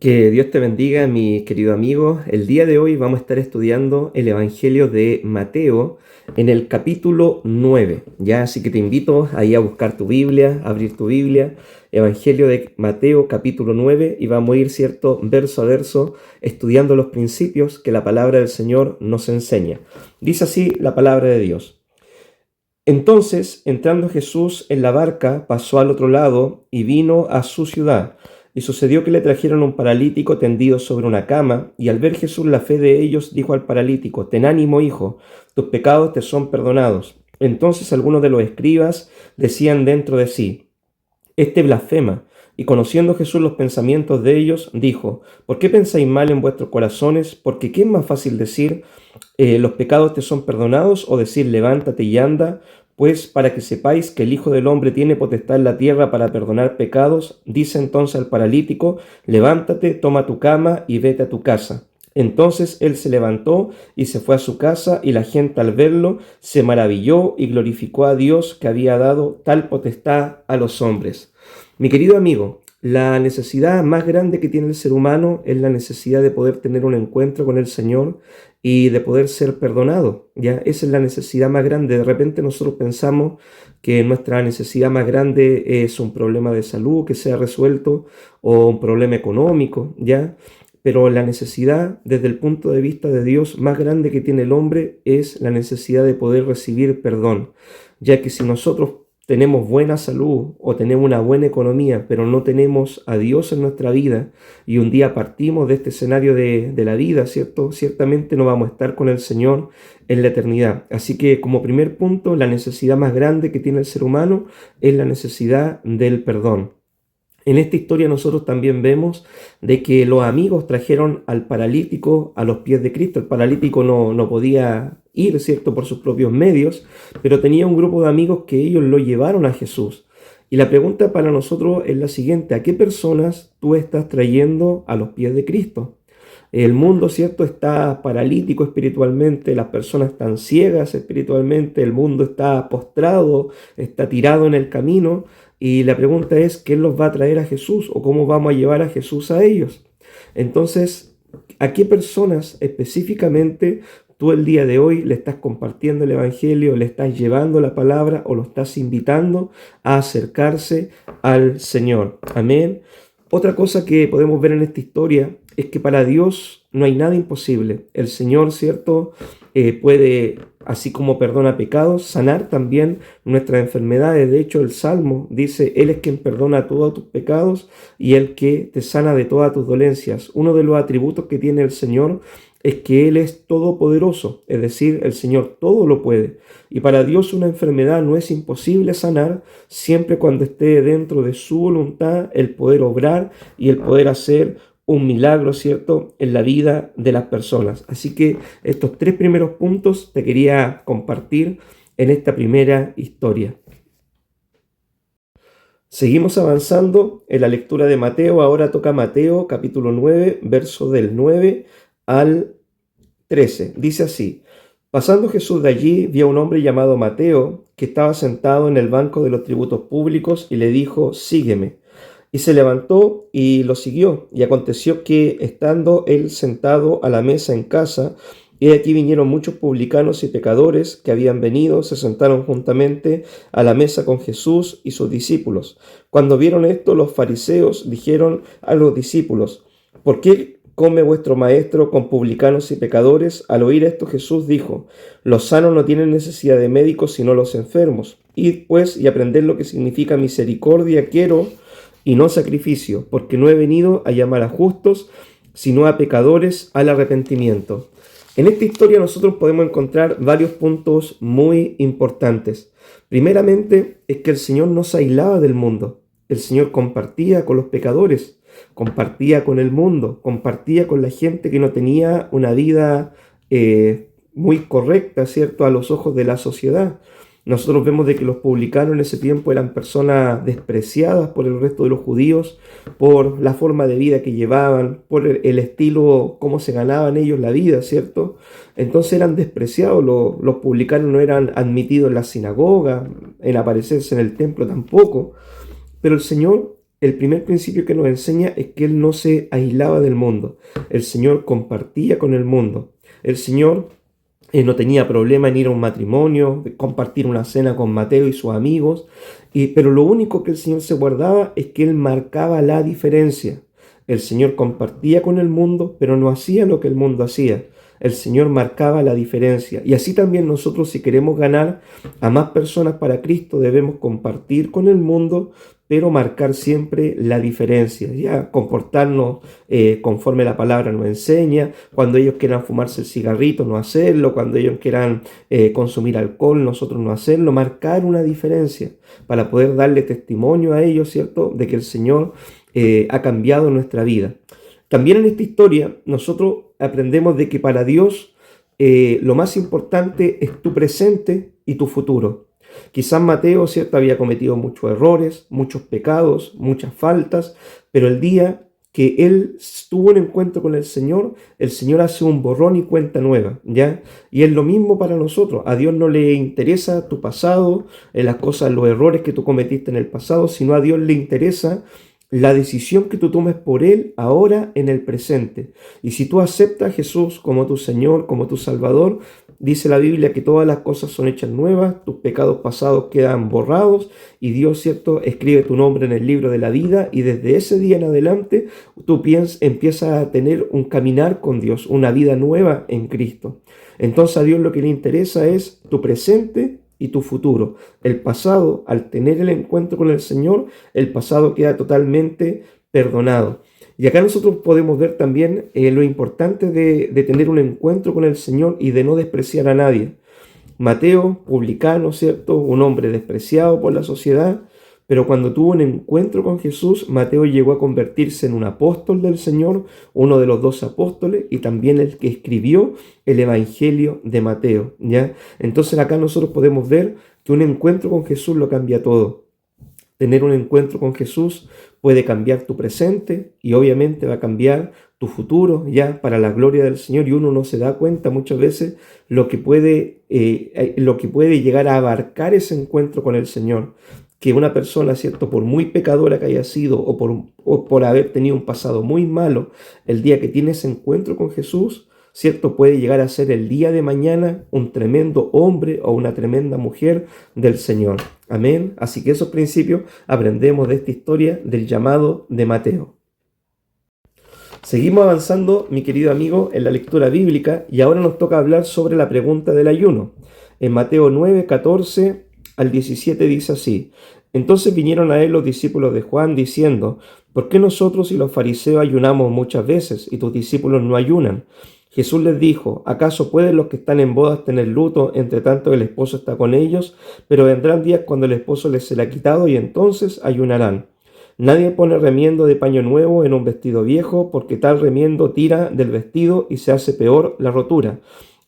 Que Dios te bendiga, mi querido amigo. El día de hoy vamos a estar estudiando el Evangelio de Mateo en el capítulo 9. Ya, así que te invito ahí a buscar tu Biblia, a abrir tu Biblia, Evangelio de Mateo capítulo 9, y vamos a ir, cierto, verso a verso, estudiando los principios que la palabra del Señor nos enseña. Dice así la palabra de Dios. Entonces, entrando Jesús en la barca, pasó al otro lado y vino a su ciudad. Y sucedió que le trajeron un paralítico tendido sobre una cama, y al ver Jesús la fe de ellos, dijo al paralítico: Ten ánimo, hijo, tus pecados te son perdonados. Entonces algunos de los escribas decían dentro de sí: Este blasfema. Y conociendo Jesús los pensamientos de ellos, dijo: ¿Por qué pensáis mal en vuestros corazones? Porque ¿qué es más fácil decir, los pecados te son perdonados, o decir, levántate y anda? Pues para que sepáis que el Hijo del Hombre tiene potestad en la tierra para perdonar pecados, dice entonces al paralítico: levántate, toma tu cama y vete a tu casa. Entonces él se levantó y se fue a su casa, y la gente al verlo se maravilló y glorificó a Dios, que había dado tal potestad a los hombres. Mi querido amigo, la necesidad más grande que tiene el ser humano es la necesidad de poder tener un encuentro con el Señor y de poder ser perdonado. Ya, esa es la necesidad más grande. De repente nosotros pensamos que nuestra necesidad más grande es un problema de salud que sea resuelto, o un problema económico, ya. Pero la necesidad, desde el punto de vista de Dios, más grande que tiene el hombre es la necesidad de poder recibir perdón, ya que si nosotros tenemos buena salud o tenemos una buena economía, pero no tenemos a Dios en nuestra vida, y un día partimos de este escenario de la vida, ¿cierto? Ciertamente no vamos a estar con el Señor en la eternidad. Así que, como primer punto, la necesidad más grande que tiene el ser humano es la necesidad del perdón. En esta historia nosotros también vemos de que los amigos trajeron al paralítico a los pies de Cristo. El paralítico no podía ir, ¿cierto?, por sus propios medios, pero tenía un grupo de amigos que ellos lo llevaron a Jesús. Y la pregunta para nosotros es la siguiente: ¿a qué personas tú estás trayendo a los pies de Cristo? El mundo, ¿cierto?, está paralítico espiritualmente, las personas están ciegas espiritualmente, el mundo está postrado, está tirado en el camino, y la pregunta es: ¿quién los va a traer a Jesús, o cómo vamos a llevar a Jesús a ellos? Entonces, ¿a qué personas específicamente tú el día de hoy le estás compartiendo el Evangelio, le estás llevando la palabra, o lo estás invitando a acercarse al Señor? Amén. Otra cosa que podemos ver en esta historia es que para Dios no hay nada imposible. El Señor, ¿cierto?, puede, así como perdona pecados, sanar también nuestras enfermedades. De hecho, el Salmo dice: Él es quien perdona todos tus pecados y el que te sana de todas tus dolencias. Uno de los atributos que tiene el Señor es que Él es todopoderoso, es decir, el Señor todo lo puede. Y para Dios una enfermedad no es imposible sanar, siempre cuando esté dentro de su voluntad el poder obrar y el poder hacer un milagro, ¿cierto?, en la vida de las personas. Así que estos tres primeros puntos te quería compartir en esta primera historia. Seguimos avanzando en la lectura de Mateo. Ahora toca Mateo capítulo 9, verso del 9 al 13. Dice así: Pasando Jesús de allí, vio a un hombre llamado Mateo, que estaba sentado en el banco de los tributos públicos, y le dijo: Sígueme. Y se levantó y lo siguió. Y aconteció que, estando él sentado a la mesa en casa, y aquí vinieron muchos publicanos y pecadores que habían venido, se sentaron juntamente a la mesa con Jesús y sus discípulos. Cuando vieron esto, los fariseos dijeron a los discípulos: ¿Por qué come vuestro maestro con publicanos y pecadores? Al oír esto, Jesús dijo: Los sanos no tienen necesidad de médicos, sino los enfermos. Id pues y aprended lo que significa misericordia quiero, y no sacrificio, porque no he venido a llamar a justos, sino a pecadores al arrepentimiento. En esta historia nosotros podemos encontrar varios puntos muy importantes. Primeramente, es que el Señor no se aislaba del mundo. El Señor compartía con los pecadores, compartía con el mundo, compartía con la gente que no tenía una vida muy correcta, ¿cierto?, a los ojos de la sociedad. Nosotros vemos de que los publicanos en ese tiempo eran personas despreciadas por el resto de los judíos, por la forma de vida que llevaban, por el estilo, cómo se ganaban ellos la vida, ¿cierto? Entonces eran despreciados. Los publicanos no eran admitidos en la sinagoga, en aparecerse en el templo tampoco. Pero el Señor el primer principio que nos enseña es que Él no se aislaba del mundo. El Señor compartía con el mundo. El Señor no tenía problema en ir a un matrimonio, de compartir una cena con Mateo y sus amigos, pero lo único que el Señor se guardaba es que Él marcaba la diferencia. El Señor compartía con el mundo, pero no hacía lo que el mundo hacía. El Señor marcaba la diferencia. Y así también nosotros, si queremos ganar a más personas para Cristo, debemos compartir con el mundo, pero marcar siempre la diferencia, ya comportarnos conforme la palabra nos enseña. Cuando ellos quieran fumarse el cigarrito, no hacerlo. Cuando ellos quieran consumir alcohol, nosotros no hacerlo. Marcar una diferencia para poder darle testimonio a ellos, ¿cierto?, de que el Señor ha cambiado nuestra vida. También en esta historia nosotros aprendemos de que para Dios lo más importante es tu presente y tu futuro. Quizás Mateo, ¿cierto?, había cometido muchos errores, muchos pecados, muchas faltas, pero el día que él tuvo un encuentro con el Señor hace un borrón y cuenta nueva, ¿ya? Y es lo mismo para nosotros. A Dios no le interesa tu pasado, las cosas, los errores que tú cometiste en el pasado, sino a Dios le interesa la decisión que tú tomes por Él ahora en el presente. Y si tú aceptas a Jesús como tu Señor, como tu Salvador, dice la Biblia que todas las cosas son hechas nuevas, tus pecados pasados quedan borrados y Dios, ¿cierto?, escribe tu nombre en el libro de la vida, y desde ese día en adelante tú empiezas a tener un caminar con Dios, una vida nueva en Cristo. Entonces a Dios lo que le interesa es tu presente y tu futuro. El pasado, al tener el encuentro con el Señor, el pasado queda totalmente perdonado. Y acá nosotros podemos ver también lo importante de tener un encuentro con el Señor y de no despreciar a nadie. Mateo, publicano, ¿cierto?, un hombre despreciado por la sociedad, pero cuando tuvo un encuentro con Jesús, Mateo llegó a convertirse en un apóstol del Señor, uno de los 12 apóstoles, y también el que escribió el Evangelio de Mateo, ¿ya? Entonces acá nosotros podemos ver que un encuentro con Jesús lo cambia todo. Tener un encuentro con Jesús puede cambiar tu presente y obviamente va a cambiar tu futuro, ya, para la gloria del Señor, y uno no se da cuenta muchas veces lo que puede llegar a abarcar ese encuentro con el Señor. Que una persona, ¿cierto?, por muy pecadora que haya sido o por haber tenido un pasado muy malo, el día que tiene ese encuentro con Jesús, ¿cierto?, puede llegar a ser el día de mañana un tremendo hombre o una tremenda mujer del Señor. Amén. Así que esos principios aprendemos de esta historia del llamado de Mateo. Seguimos avanzando, mi querido amigo, en la lectura bíblica, y ahora nos toca hablar sobre la pregunta del ayuno. En Mateo 9, 14 al 17 dice así: Entonces vinieron a él los discípulos de Juan diciendo: ¿Por qué nosotros y los fariseos ayunamos muchas veces y tus discípulos no ayunan? Jesús les dijo: ¿Acaso pueden los que están en bodas tener luto entre tanto que el esposo está con ellos? Pero vendrán días cuando el esposo les será quitado y entonces ayunarán. Nadie pone remiendo de paño nuevo en un vestido viejo, porque tal remiendo tira del vestido y se hace peor la rotura.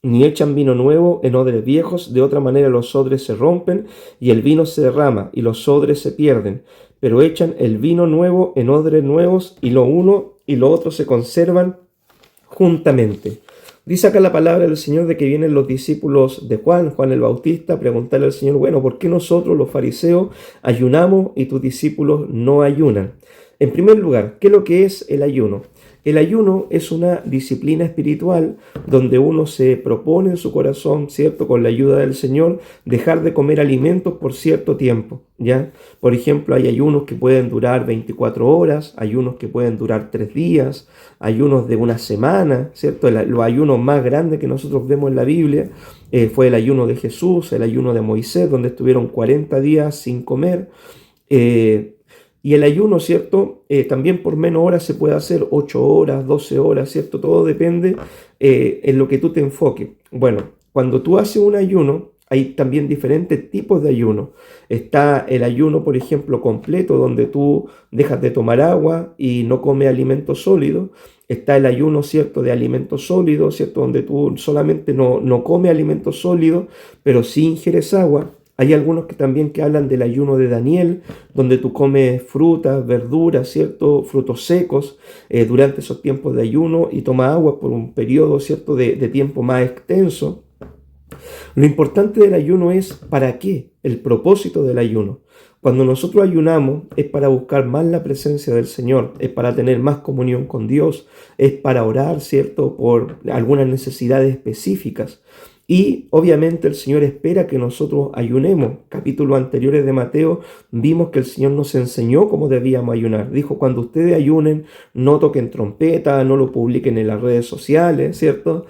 Ni echan vino nuevo en odres viejos, de otra manera los odres se rompen y el vino se derrama y los odres se pierden. Pero echan el vino nuevo en odres nuevos y lo uno y lo otro se conservan juntamente. Dice acá la palabra del Señor de que vienen los discípulos de Juan el Bautista, a preguntarle al Señor: bueno, ¿por qué nosotros los fariseos ayunamos y tus discípulos no ayunan? En primer lugar, ¿qué es lo que es el ayuno? El ayuno es una disciplina espiritual donde uno se propone en su corazón, ¿cierto?, con la ayuda del Señor, dejar de comer alimentos por cierto tiempo, ¿ya? Por ejemplo, hay ayunos que pueden durar 24 horas, ayunos que pueden durar 3 días, ayunos de una semana, ¿cierto? Los ayunos más grandes que nosotros vemos en la Biblia fue el ayuno de Jesús, el ayuno de Moisés, donde estuvieron 40 días sin comer. Y el ayuno, ¿cierto? También por menos horas se puede hacer, 8 horas, 12 horas, ¿cierto? Todo depende en lo que tú te enfoques. Bueno, cuando tú haces un ayuno, hay también diferentes tipos de ayuno. Está el ayuno, por ejemplo, completo, donde tú dejas de tomar agua y no comes alimentos sólidos. Está el ayuno, ¿cierto?, de alimentos sólidos, ¿cierto?, donde tú solamente no comes alimentos sólidos, pero sí ingieres agua. Hay algunos que también hablan del ayuno de Daniel, donde tú comes frutas, verduras, ¿cierto?, frutos secos durante esos tiempos de ayuno y tomas agua por un periodo, ¿cierto?, de tiempo más extenso. Lo importante del ayuno es ¿para qué? El propósito del ayuno. Cuando nosotros ayunamos es para buscar más la presencia del Señor, es para tener más comunión con Dios, es para orar, ¿cierto?, por algunas necesidades específicas. Y obviamente el Señor espera que nosotros ayunemos. Capítulos anteriores de Mateo vimos que el Señor nos enseñó cómo debíamos ayunar. Dijo, cuando ustedes ayunen, no toquen trompeta, no lo publiquen en las redes sociales, ¿cierto?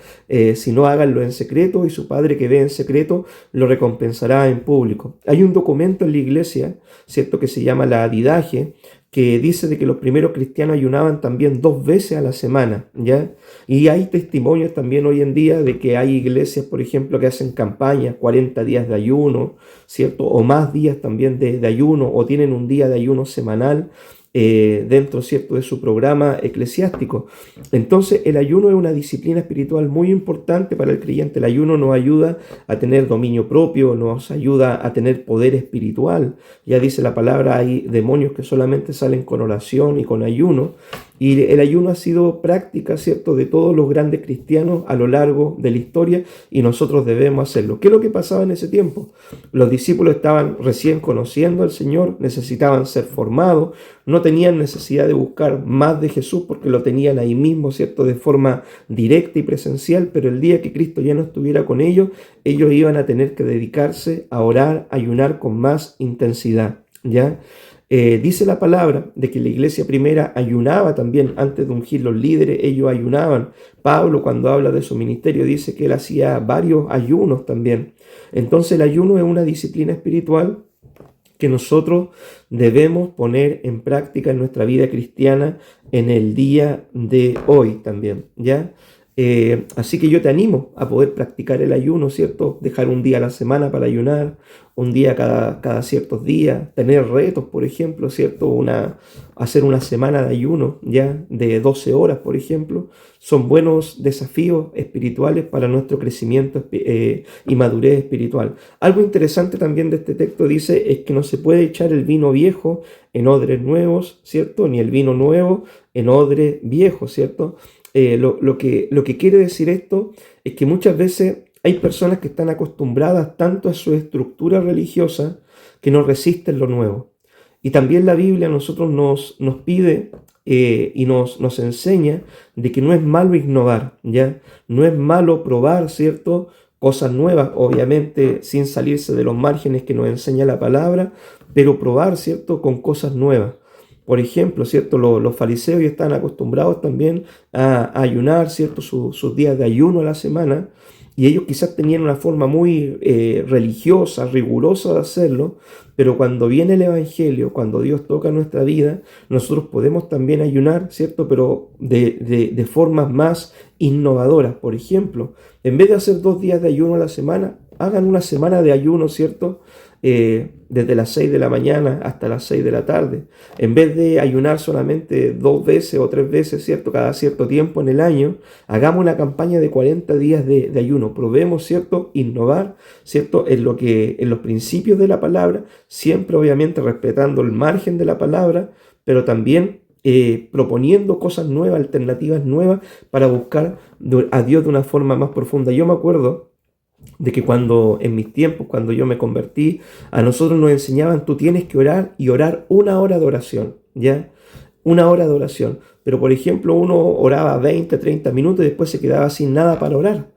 Sino háganlo en secreto y su Padre que ve en secreto lo recompensará en público. Hay un documento en la iglesia, ¿cierto?, que se llama la Didache, que dice de que los primeros cristianos ayunaban también 2 veces a la semana, ¿ya? Y hay testimonios también hoy en día de que hay iglesias, por ejemplo, que hacen campañas, 40 días de ayuno, ¿cierto? O más días también de ayuno, o tienen un día de ayuno semanal dentro, ¿cierto?, de su programa eclesiástico. Entonces, el ayuno es una disciplina espiritual muy importante para el creyente. El ayuno nos ayuda a tener dominio propio, nos ayuda a tener poder espiritual. Ya dice la palabra, hay demonios que solamente salen con oración y con ayuno. Y el ayuno ha sido práctica, ¿cierto?, de todos los grandes cristianos a lo largo de la historia y nosotros debemos hacerlo. ¿Qué es lo que pasaba en ese tiempo? Los discípulos estaban recién conociendo al Señor, necesitaban ser formados, no tenían necesidad de buscar más de Jesús porque lo tenían ahí mismo, ¿cierto?, de forma directa y presencial, pero el día que Cristo ya no estuviera con ellos iban a tener que dedicarse a orar, a ayunar con más intensidad, ¿ya? Dice la palabra de que la iglesia primera ayunaba también antes de ungir los líderes, ellos ayunaban. Pablo, cuando habla de su ministerio, dice que él hacía varios ayunos también. Entonces el ayuno es una disciplina espiritual que nosotros debemos poner en práctica en nuestra vida cristiana en el día de hoy también, ¿ya? Así que yo te animo a poder practicar el ayuno, ¿cierto? Dejar un día a la semana para ayunar, un día cada ciertos días, tener retos, por ejemplo, ¿cierto? Hacer una semana de ayuno, ya, de 12 horas, por ejemplo, son buenos desafíos espirituales para nuestro crecimiento y madurez espiritual. Algo interesante también de este texto dice es que no se puede echar el vino viejo en odres nuevos, ¿cierto? Ni el vino nuevo en odres viejos, ¿cierto? Lo que quiere decir esto es que muchas veces hay personas que están acostumbradas tanto a su estructura religiosa que no resisten lo nuevo. Y también la Biblia a nosotros nos pide y nos enseña de que no es malo innovar, ¿ya? No es malo probar, ¿cierto?, cosas nuevas, obviamente sin salirse de los márgenes que nos enseña la palabra, pero probar, ¿cierto?, con cosas nuevas. Por ejemplo, ¿cierto? Los fariseos ya están acostumbrados también a ayunar, ¿cierto?, sus días de ayuno a la semana, y ellos quizás tenían una forma muy religiosa, rigurosa de hacerlo, pero cuando viene el Evangelio, cuando Dios toca nuestra vida, nosotros podemos también ayunar, ¿cierto?, pero de formas más innovadoras. Por ejemplo, en vez de hacer 2 días de ayuno a la semana, hagan una semana de ayuno, ¿cierto?, desde las 6 de la mañana hasta las 6 de la tarde. En vez de ayunar solamente 2 veces o 3 veces, ¿cierto?, cada cierto tiempo en el año, hagamos una campaña de 40 días de ayuno. Probemos, ¿cierto?, innovar, ¿cierto?, en los principios de la palabra, siempre obviamente respetando el margen de la palabra, pero también proponiendo cosas nuevas, alternativas nuevas para buscar a Dios de una forma más profunda. Yo me acuerdo de que en mis tiempos, cuando yo me convertí, a nosotros nos enseñaban, tú tienes que orar y orar 1 hora de oración, ¿ya? 1 hora de oración. Pero, por ejemplo, uno oraba 20, 30 minutos y después se quedaba sin nada para orar.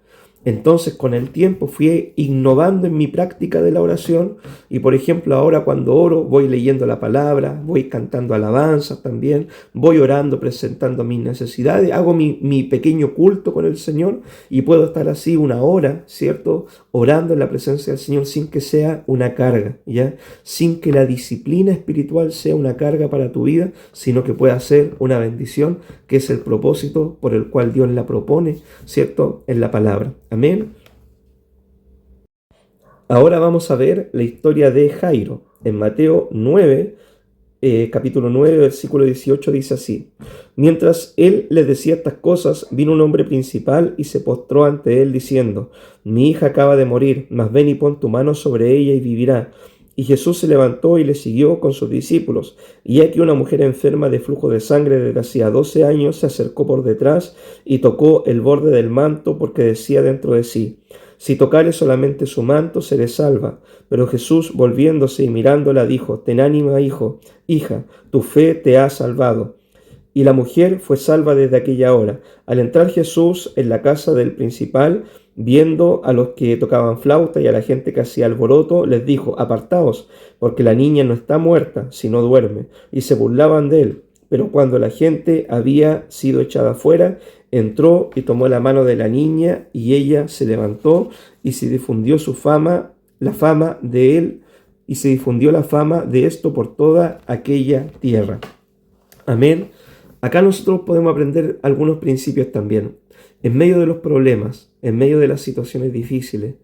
Entonces, con el tiempo fui innovando en mi práctica de la oración y, por ejemplo, ahora cuando oro voy leyendo la palabra, voy cantando alabanzas también, voy orando, presentando mis necesidades, hago mi pequeño culto con el Señor y puedo estar así 1 hora, ¿cierto?, orando en la presencia del Señor sin que sea una carga, ¿ya? Sin que la disciplina espiritual sea una carga para tu vida, sino que pueda ser una bendición, que es el propósito por el cual Dios la propone, ¿cierto?, en la palabra. Amén. Ahora vamos a ver la historia de Jairo. En Mateo 9, capítulo 9, versículo 18 dice así: Mientras él les decía estas cosas, vino un hombre principal y se postró ante él diciendo: Mi hija acaba de morir, mas ven y pon tu mano sobre ella y vivirá. Y Jesús se levantó y le siguió con sus discípulos. Y aquí una mujer enferma de flujo de sangre desde hacía 12 años se acercó por detrás y tocó el borde del manto porque decía dentro de sí: Si tocares solamente su manto, seré salva. Pero Jesús, volviéndose y mirándola, dijo: Ten ánimo, hija, tu fe te ha salvado. Y la mujer fue salva desde aquella hora. Al entrar Jesús en la casa del principal, viendo a los que tocaban flauta y a la gente que hacía alboroto, les dijo: Apartaos, porque la niña no está muerta, sino duerme. Y se burlaban de él. Pero cuando la gente había sido echada fuera, entró y tomó la mano de la niña, y ella se levantó, y se difundió su fama, la fama de él, y se difundió la fama de esto por toda aquella tierra. Amén. Acá nosotros podemos aprender algunos principios también. En medio de los problemas, en medio de las situaciones difíciles,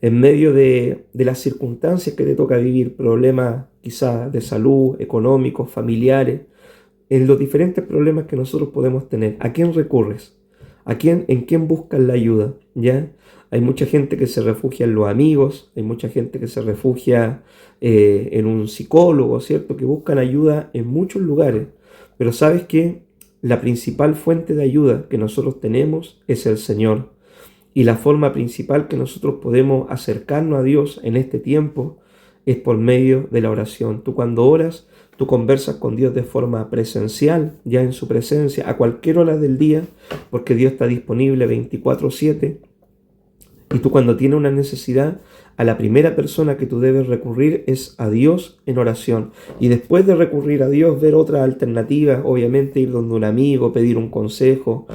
en medio de las circunstancias que te toca vivir, problemas quizás de salud, económicos, familiares, en los diferentes problemas que nosotros podemos tener, ¿a quién recurres? ¿En quién buscas la ayuda? ¿Ya? Hay mucha gente que se refugia en los amigos, hay mucha gente que se refugia en un psicólogo, ¿cierto? Que buscan ayuda en muchos lugares. Pero ¿sabes qué? La principal fuente de ayuda que nosotros tenemos es el Señor. Y la forma principal que nosotros podemos acercarnos a Dios en este tiempo es por medio de la oración. Tú cuando oras, tú conversas con Dios de forma presencial, ya en su presencia, a cualquier hora del día, porque Dios está disponible 24/7. Y tú cuando tienes una necesidad, a la primera persona que tú debes recurrir es a Dios en oración. Y después de recurrir a Dios, ver otras alternativas, obviamente ir donde un amigo, pedir un consejo,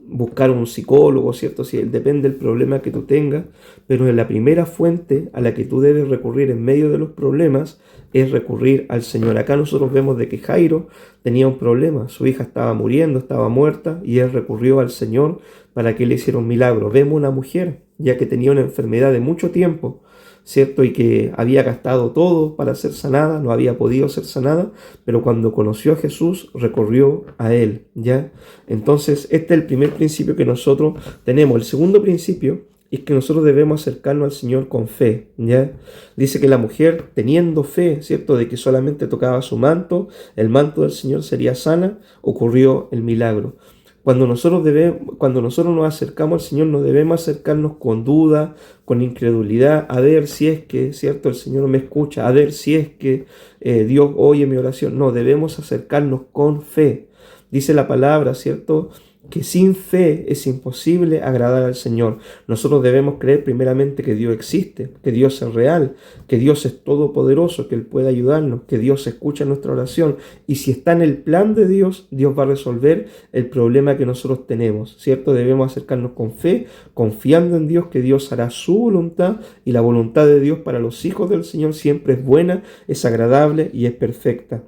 buscar un psicólogo, ¿cierto? Si depende del problema que tú tengas, pero en la primera fuente a la que tú debes recurrir en medio de los problemas es recurrir al Señor. Acá nosotros vemos de que Jairo tenía un problema, su hija estaba muriendo, estaba muerta, y él recurrió al Señor para que le hiciera un milagro. Vemos una mujer, ya que tenía una enfermedad de mucho tiempo, ¿cierto? Y que había gastado todo para ser sanada, no había podido ser sanada, pero cuando conoció a Jesús, recurrió a Él, ¿ya? Entonces, este es el primer principio que nosotros tenemos. El segundo principio es que nosotros debemos acercarnos al Señor con fe, ¿ya? Dice que la mujer, teniendo fe, ¿cierto?, de que solamente tocaba su manto, el manto del Señor sería sana, ocurrió el milagro. Cuando nosotros nos acercamos al Señor, no debemos acercarnos con duda, con incredulidad, a ver si es que, ¿cierto?, el Señor me escucha, a ver si es que Dios oye mi oración. No, debemos acercarnos con fe. Dice la palabra, ¿cierto?, que sin fe es imposible agradar al Señor. Nosotros debemos creer primeramente que Dios existe, que Dios es real, que Dios es todopoderoso, que Él puede ayudarnos, que Dios escucha nuestra oración. Y si está en el plan de Dios, Dios va a resolver el problema que nosotros tenemos, ¿cierto? Debemos acercarnos con fe, confiando en Dios, que Dios hará su voluntad, y la voluntad de Dios para los hijos del Señor siempre es buena, es agradable y es perfecta.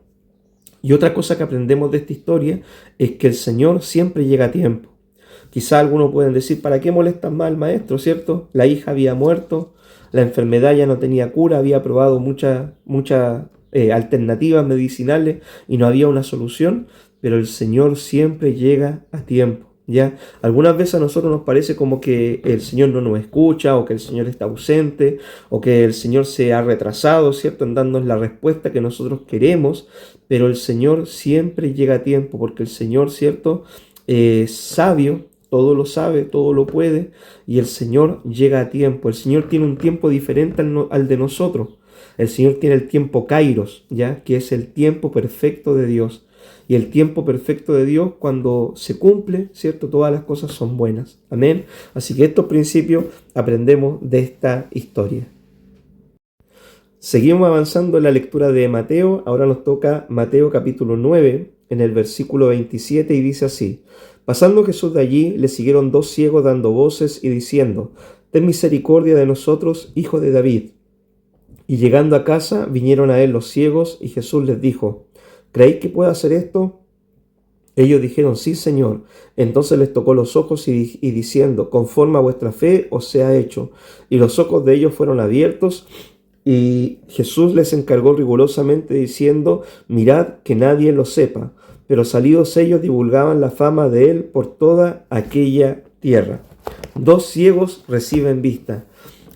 Y otra cosa que aprendemos de esta historia es que el Señor siempre llega a tiempo. Quizá algunos pueden decir: ¿para qué molestan más al maestro? ¿Cierto? La hija había muerto, la enfermedad ya no tenía cura, había probado muchas alternativas medicinales y no había una solución, pero el Señor siempre llega a tiempo. ¿Ya? Algunas veces a nosotros nos parece como que el Señor no nos escucha, o que el Señor está ausente, o que el Señor se ha retrasado, ¿cierto?, en darnos la respuesta que nosotros queremos, pero el Señor siempre llega a tiempo, porque el Señor, ¿cierto?, es sabio, todo lo sabe, todo lo puede, y el Señor llega a tiempo. El Señor tiene un tiempo diferente al de nosotros. El Señor tiene el tiempo Kairos, ¿ya?, que es el tiempo perfecto de Dios. Y el tiempo perfecto de Dios, cuando se cumple, ¿cierto?, todas las cosas son buenas. Amén. Así que estos principios aprendemos de esta historia. Seguimos avanzando en la lectura de Mateo. Ahora nos toca Mateo capítulo 9, en el versículo 27, y dice así: Pasando Jesús de allí, le siguieron 2 ciegos dando voces y diciendo: Ten misericordia de nosotros, hijo de David. Y llegando a casa, vinieron a él los ciegos, y Jesús les dijo: ¿Creéis que pueda hacer esto? Ellos dijeron: Sí, Señor. Entonces les tocó los ojos y diciendo: Conforme a vuestra fe os sea hecho. Y los ojos de ellos fueron abiertos, y Jesús les encargó rigurosamente diciendo: Mirad que nadie lo sepa. Pero salidos ellos divulgaban la fama de él por toda aquella tierra. 2 ciegos reciben vista.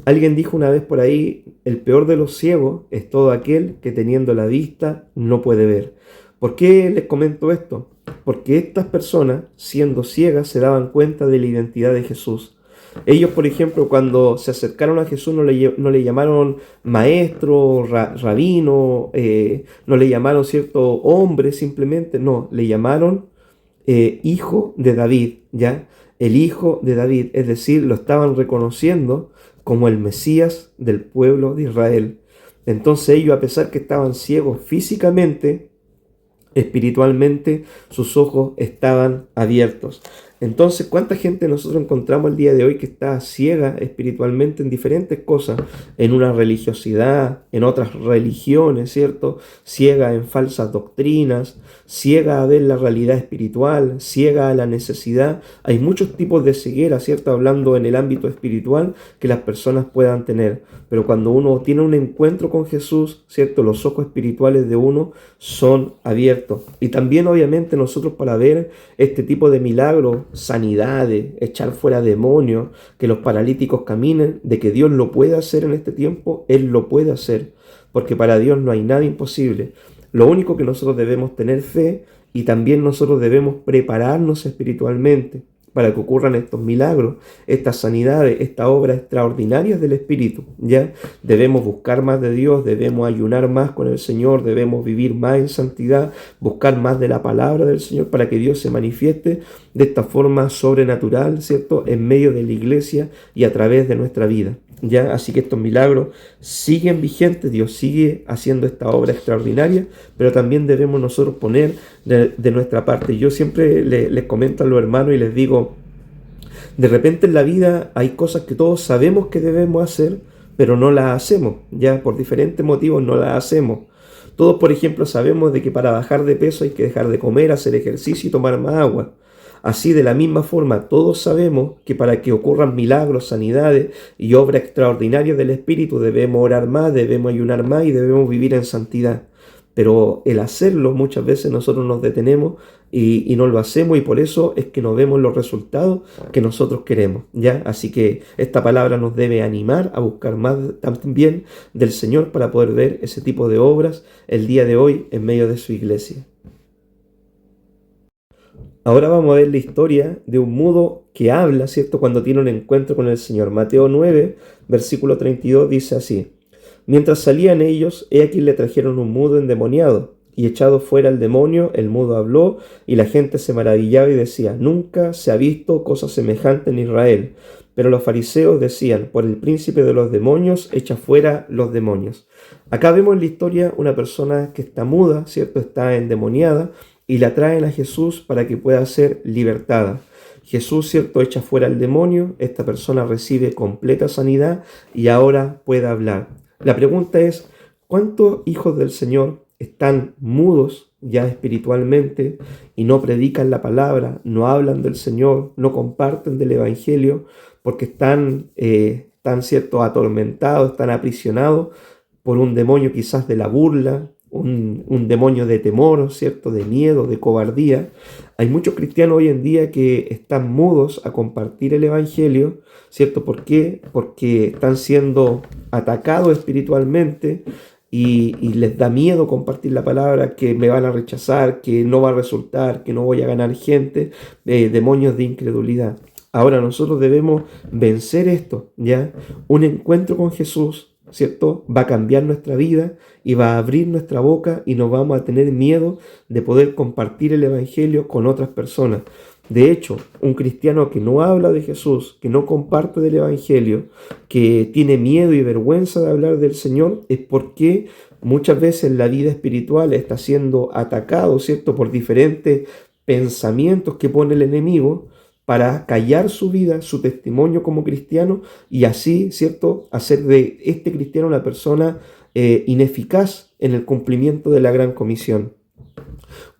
Alguien dijo una vez por ahí: el peor de los ciegos es todo aquel que teniendo la vista no puede ver. ¿Por qué les comento esto? Porque estas personas, siendo ciegas, se daban cuenta de la identidad de Jesús. Ellos, por ejemplo, cuando se acercaron a Jesús no le llamaron maestro, rabino, no le llamaron cierto hombre simplemente, no, le llamaron hijo de David, ¿ya? El hijo de David, es decir, lo estaban reconociendo como el Mesías del pueblo de Israel. Entonces ellos, a pesar que estaban ciegos físicamente, espiritualmente sus ojos estaban abiertos. Entonces, ¿cuánta gente nosotros encontramos el día de hoy que está ciega espiritualmente en diferentes cosas? En una religiosidad, en otras religiones, ¿cierto? Ciega en falsas doctrinas, ciega a ver la realidad espiritual, ciega a la necesidad. Hay muchos tipos de ceguera, ¿cierto? Hablando en el ámbito espiritual que las personas puedan tener. Pero cuando uno tiene un encuentro con Jesús, ¿cierto? Los ojos espirituales de uno son abiertos. Y también, obviamente, nosotros para ver este tipo de milagros, sanidades, echar fuera demonios, que los paralíticos caminen, de que Dios lo puede hacer en este tiempo, Él lo puede hacer, porque para Dios no hay nada imposible. Lo único que nosotros debemos tener fe y también nosotros debemos prepararnos espiritualmente para que ocurran estos milagros, estas sanidades, estas obras extraordinarias del Espíritu, ¿ya? Debemos buscar más de Dios, debemos ayunar más con el Señor, debemos vivir más en santidad, buscar más de la palabra del Señor para que Dios se manifieste de esta forma sobrenatural, ¿cierto? En medio de la iglesia y a través de nuestra vida, ¿ya? Así que estos milagros siguen vigentes, Dios sigue haciendo esta obra extraordinaria, pero también debemos nosotros poner de nuestra parte. Yo siempre les comento a los hermanos y les digo, de repente en la vida hay cosas que todos sabemos que debemos hacer, pero no las hacemos, ya por diferentes motivos no las hacemos. Todos, por ejemplo, sabemos de que para bajar de peso hay que dejar de comer, hacer ejercicio y tomar más agua. Así, de la misma forma, todos sabemos que para que ocurran milagros, sanidades y obras extraordinarias del Espíritu debemos orar más, debemos ayunar más y debemos vivir en santidad. Pero el hacerlo muchas veces nosotros nos detenemos y no lo hacemos y por eso es que no vemos los resultados que nosotros queremos, ¿ya? Así que esta palabra nos debe animar a buscar más también del Señor para poder ver ese tipo de obras el día de hoy en medio de su iglesia. Ahora vamos a ver la historia de un mudo que habla, ¿cierto? Cuando tiene un encuentro con el Señor. Mateo 9, versículo 32 dice así: Mientras salían ellos, he aquí le trajeron un mudo endemoniado, y echado fuera el demonio, el mudo habló, y la gente se maravillaba y decía: Nunca se ha visto cosa semejante en Israel. Pero los fariseos decían: Por el príncipe de los demonios, echa fuera los demonios. Acá vemos en la historia una persona que está muda, ¿cierto? Está endemoniada, y la traen a Jesús para que pueda ser libertada. Jesús, ¿cierto?, echa fuera el demonio, esta persona recibe completa sanidad y ahora puede hablar. La pregunta es, ¿cuántos hijos del Señor están mudos ya espiritualmente y no predican la palabra, no hablan del Señor, no comparten del Evangelio porque están ¿cierto?, atormentados, están aprisionados por un demonio quizás de la burla, un demonio de temor, ¿cierto?, de miedo, de cobardía? Hay muchos cristianos hoy en día que están mudos a compartir el Evangelio, ¿cierto? ¿Por qué? Porque están siendo atacados espiritualmente y les da miedo compartir la palabra, que me van a rechazar, que no va a resultar, que no voy a ganar gente, demonios de incredulidad. Ahora nosotros debemos vencer esto, ¿ya? Un encuentro con Jesús, ¿cierto?, va a cambiar nuestra vida y va a abrir nuestra boca y no vamos a tener miedo de poder compartir el Evangelio con otras personas. De hecho, un cristiano que no habla de Jesús, que no comparte del Evangelio, que tiene miedo y vergüenza de hablar del Señor, es porque muchas veces la vida espiritual está siendo atacado, ¿cierto?, por diferentes pensamientos que pone el enemigo, para callar su vida, su testimonio como cristiano y así, ¿cierto?, hacer de este cristiano una persona ineficaz en el cumplimiento de la gran comisión.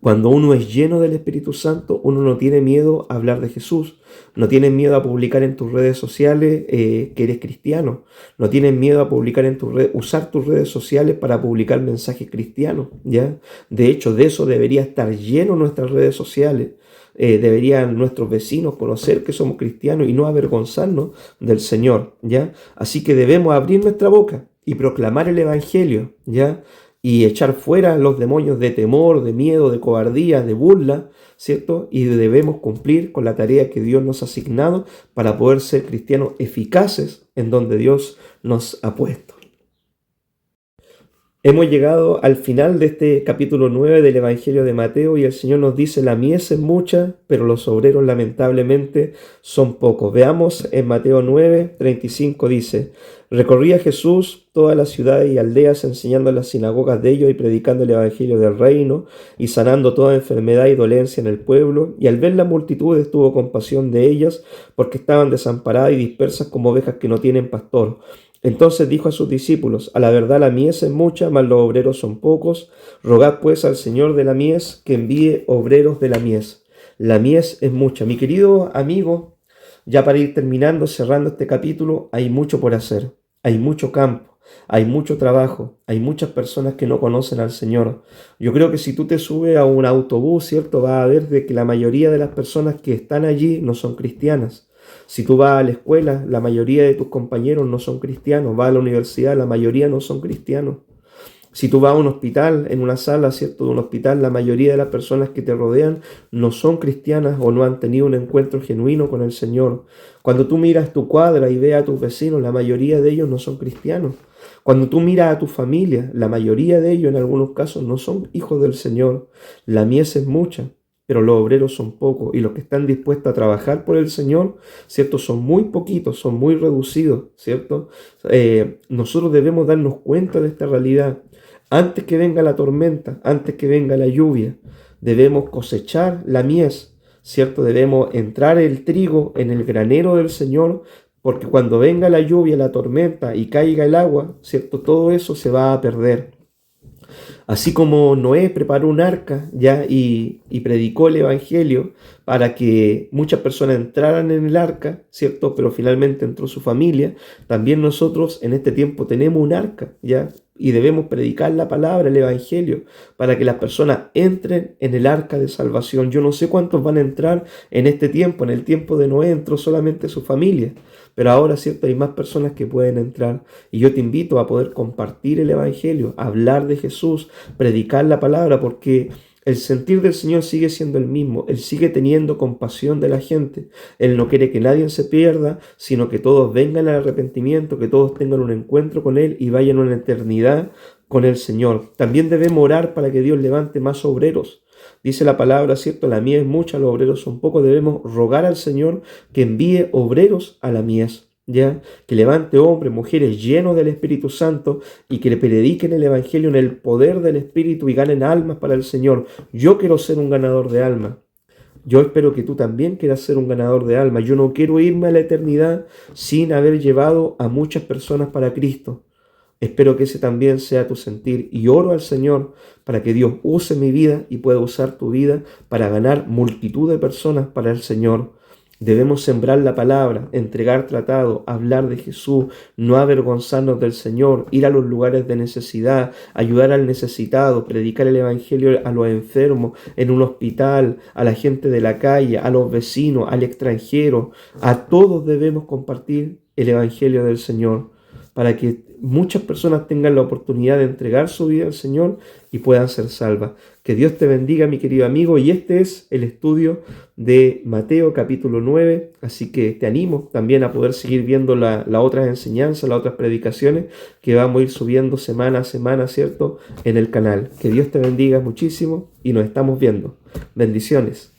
Cuando uno es lleno del Espíritu Santo, uno no tiene miedo a hablar de Jesús, no tienes miedo a publicar en tus redes sociales que eres cristiano, no tienes miedo a publicar en tus redes, usar tus redes sociales para publicar mensajes cristianos, ¿ya? De hecho, de eso debería estar lleno nuestras redes sociales. Deberían nuestros vecinos conocer que somos cristianos y no avergonzarnos del Señor, ¿ya? Así que debemos abrir nuestra boca y proclamar el Evangelio, ¿ya? y echar fuera los demonios de temor, de miedo, de cobardía, de burla, ¿cierto? Y debemos cumplir con la tarea que Dios nos ha asignado para poder ser cristianos eficaces en donde Dios nos ha puesto. Hemos llegado al final de este capítulo 9 del Evangelio de Mateo y el Señor nos dice: la mies es mucha, pero los obreros lamentablemente son pocos. Veamos en Mateo 9, 35 dice: recorría Jesús todas las ciudades y aldeas, enseñando en las sinagogas de ellos y predicando el Evangelio del reino y sanando toda enfermedad y dolencia en el pueblo. Y al ver las multitudes tuvo compasión de ellas, porque estaban desamparadas y dispersas como ovejas que no tienen pastor. Entonces dijo a sus discípulos: a la verdad la mies es mucha, mas los obreros son pocos. Rogad pues al Señor de la mies que envíe obreros de la mies. La mies es mucha. Mi querido amigo, ya para ir terminando, cerrando este capítulo, hay mucho por hacer. Hay mucho campo, hay mucho trabajo, hay muchas personas que no conocen al Señor. Yo creo que si tú te subes a un autobús, ¿cierto?, vas a ver de que la mayoría de las personas que están allí no son cristianas. Si tú vas a la escuela, la mayoría de tus compañeros no son cristianos. Vas a la universidad, la mayoría no son cristianos. Si tú vas a un hospital, en una sala, ¿cierto?, de un hospital, la mayoría de las personas que te rodean no son cristianas o no han tenido un encuentro genuino con el Señor. Cuando tú miras tu cuadra y ves a tus vecinos, la mayoría de ellos no son cristianos. Cuando tú miras a tu familia, la mayoría de ellos en algunos casos no son hijos del Señor. La mies es mucha, pero los obreros son pocos, y los que están dispuestos a trabajar por el Señor, ¿cierto?, son muy poquitos, son muy reducidos, ¿cierto? Nosotros debemos darnos cuenta de esta realidad. Antes que venga la tormenta, antes que venga la lluvia, debemos cosechar la mies, ¿cierto? Debemos entrar el trigo en el granero del Señor, porque cuando venga la lluvia, la tormenta y caiga el agua, ¿cierto?, todo eso se va a perder. Así como Noé preparó un arca ya y predicó el evangelio para que muchas personas entraran en el arca, ¿cierto? Pero finalmente entró su familia. También nosotros en este tiempo tenemos un arca, ¿ya? Y debemos predicar la palabra, el evangelio, para que las personas entren en el arca de salvación. Yo no sé cuántos van a entrar en este tiempo. En el tiempo de Noé entró solamente su familia, pero ahora, ¿cierto?, hay más personas que pueden entrar. Y yo te invito a poder compartir el evangelio, hablar de Jesús, predicar la palabra, porque el sentir del Señor sigue siendo el mismo. Él sigue teniendo compasión de la gente. Él no quiere que nadie se pierda, sino que todos vengan al arrepentimiento, que todos tengan un encuentro con Él y vayan a una eternidad con el Señor. También debemos orar para que Dios levante más obreros. Dice la palabra, ¿cierto? La mies es mucha, los obreros son pocos. Debemos rogar al Señor que envíe obreros a la mies, ¿ya? Que levante hombres, mujeres llenos del Espíritu Santo y que le prediquen el Evangelio en el poder del Espíritu y ganen almas para el Señor. Yo quiero ser un ganador de almas. Yo espero que tú también quieras ser un ganador de almas. Yo no quiero irme a la eternidad sin haber llevado a muchas personas para Cristo. Espero que ese también sea tu sentir y oro al Señor para que Dios use mi vida y pueda usar tu vida para ganar multitud de personas para el Señor. Debemos sembrar la palabra, entregar tratado, hablar de Jesús, no avergonzarnos del Señor, ir a los lugares de necesidad, ayudar al necesitado, predicar el evangelio a los enfermos, en un hospital, a la gente de la calle, a los vecinos, al extranjero. A todos debemos compartir el evangelio del Señor, para que muchas personas tengan la oportunidad de entregar su vida al Señor y puedan ser salvas. Que Dios te bendiga, mi querido amigo, y este es el estudio de Mateo capítulo 9, así que te animo también a poder seguir viendo las otras enseñanzas, las otras predicaciones que vamos a ir subiendo semana a semana, ¿cierto?, en el canal. Que Dios te bendiga muchísimo y nos estamos viendo. Bendiciones.